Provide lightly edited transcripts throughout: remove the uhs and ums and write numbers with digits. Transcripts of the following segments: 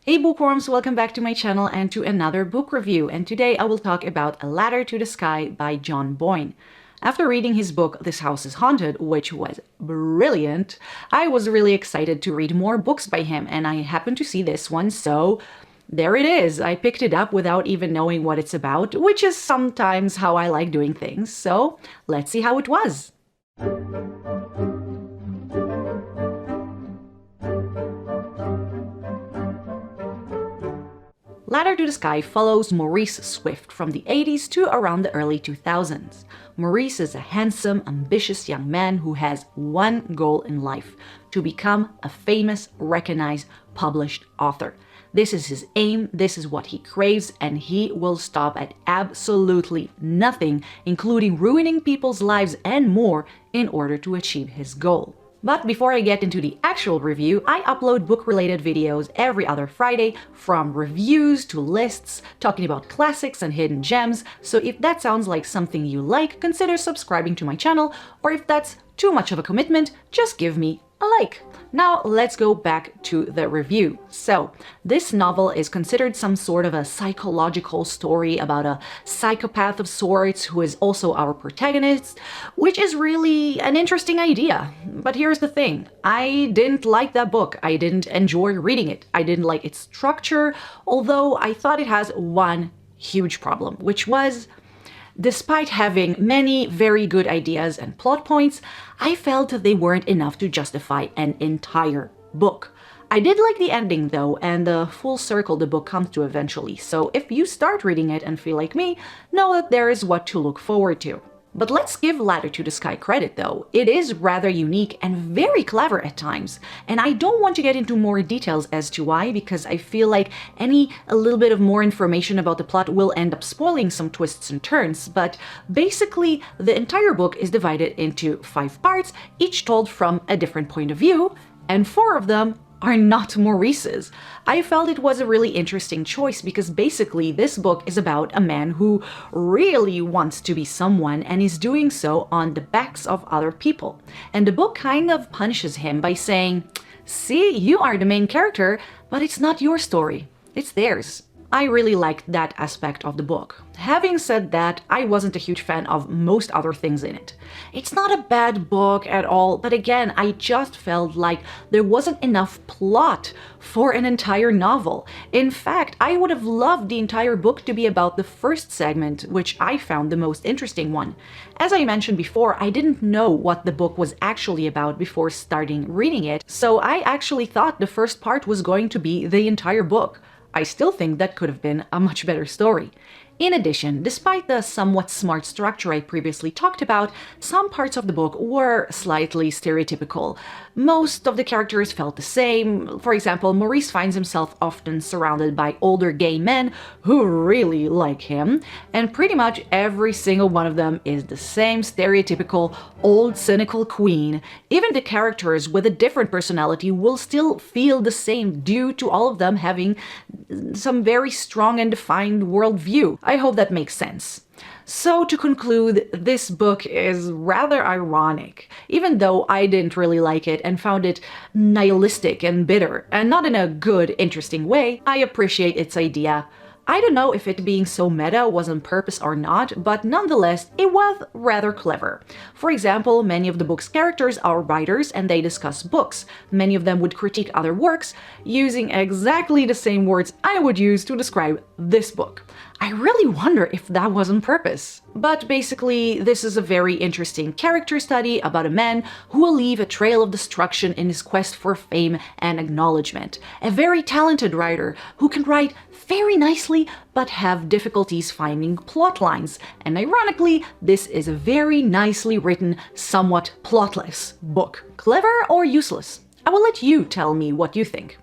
Hey bookworms, welcome back to my channel and to another book review, and today I will talk about A Ladder to the Sky by John Boyne. After reading his book This House is Haunted, which was brilliant, I was really excited to read more books by him, and I happened to see this one, so there it is. I picked it up without even knowing what it's about, which is sometimes how I like doing things, so let's see how it was. Ladder to the Sky follows Maurice Swift from the 80s to around the early 2000s. Maurice is a handsome, ambitious young man who has one goal in life: to become a famous, recognized, published author. This is his aim, this is what he craves, and he will stop at absolutely nothing, including ruining people's lives and more, in order to achieve his goal. But before I get into the actual review, I upload book-related videos every other Friday, from reviews to lists, talking about classics and hidden gems, so if that sounds like something you like, consider subscribing to my channel, or if that's too much of a commitment, just give me a like. Now let's go back to the review. So, this novel is considered some sort of a psychological story about a psychopath of sorts who is also our protagonist, which is really an interesting idea. But here's the thing, I didn't like that book. I didn't enjoy reading it. I didn't like its structure, although I thought it has one huge problem, which was, despite having many very good ideas and plot points, I felt they weren't enough to justify an entire book. I did like the ending though, and the full circle the book comes to eventually, so if you start reading it and feel like me, know that there is what to look forward to. But let's give Ladder to the Sky credit though. It is rather unique and very clever at times, and I don't want to get into more details as to why, because I feel like a little bit of more information about the plot will end up spoiling some twists and turns, but basically the entire book is divided into 5 parts, each told from a different point of view, and 4 of them are not Maurice's. I felt it was a really interesting choice because basically this book is about a man who really wants to be someone and is doing so on the backs of other people. And the book kind of punishes him by saying, see, you are the main character, but it's not your story, it's theirs. I really liked that aspect of the book. Having said that, I wasn't a huge fan of most other things in it. It's not a bad book at all, but again, I just felt like there wasn't enough plot for an entire novel. In fact, I would have loved the entire book to be about the first segment, which I found the most interesting one. As I mentioned before, I didn't know what the book was actually about before starting reading it, so I actually thought the first part was going to be the entire book. I still think that could have been a much better story. In addition, despite the somewhat smart structure I previously talked about, some parts of the book were slightly stereotypical. Most of the characters felt the same. For example, Maurice finds himself often surrounded by older gay men who really like him, and pretty much every single one of them is the same stereotypical old cynical queen. Even the characters with a different personality will still feel the same due to all of them having some very strong and defined worldview. I hope that makes sense. So to conclude, this book is rather ironic. Even though I didn't really like it and found it nihilistic and bitter, and not in a good, interesting way, I appreciate its idea. I don't know if it being so meta was on purpose or not, but nonetheless, it was rather clever. For example, many of the book's characters are writers and they discuss books. Many of them would critique other works, using exactly the same words I would use to describe this book. I really wonder if that was on purpose. But basically, this is a very interesting character study about a man who will leave a trail of destruction in his quest for fame and acknowledgement. A very talented writer who can write very nicely but have difficulties finding plot lines. And ironically, this is a very nicely written, somewhat plotless book. Clever or useless? I will let you tell me what you think.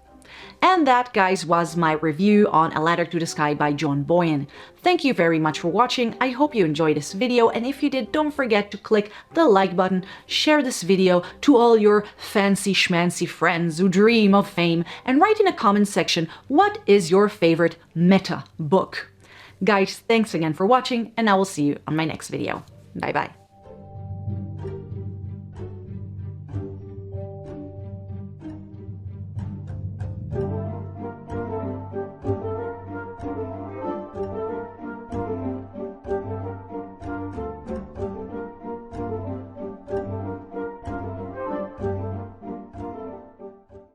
And that, guys, was my review on A Ladder to the Sky by John Boyne. Thank you very much for watching. I hope you enjoyed this video, and if you did, don't forget to click the like button, share this video to all your fancy schmancy friends who dream of fame, and write in the comment section what is your favorite meta book. Guys, thanks again for watching, and I will see you on my next video. Bye bye.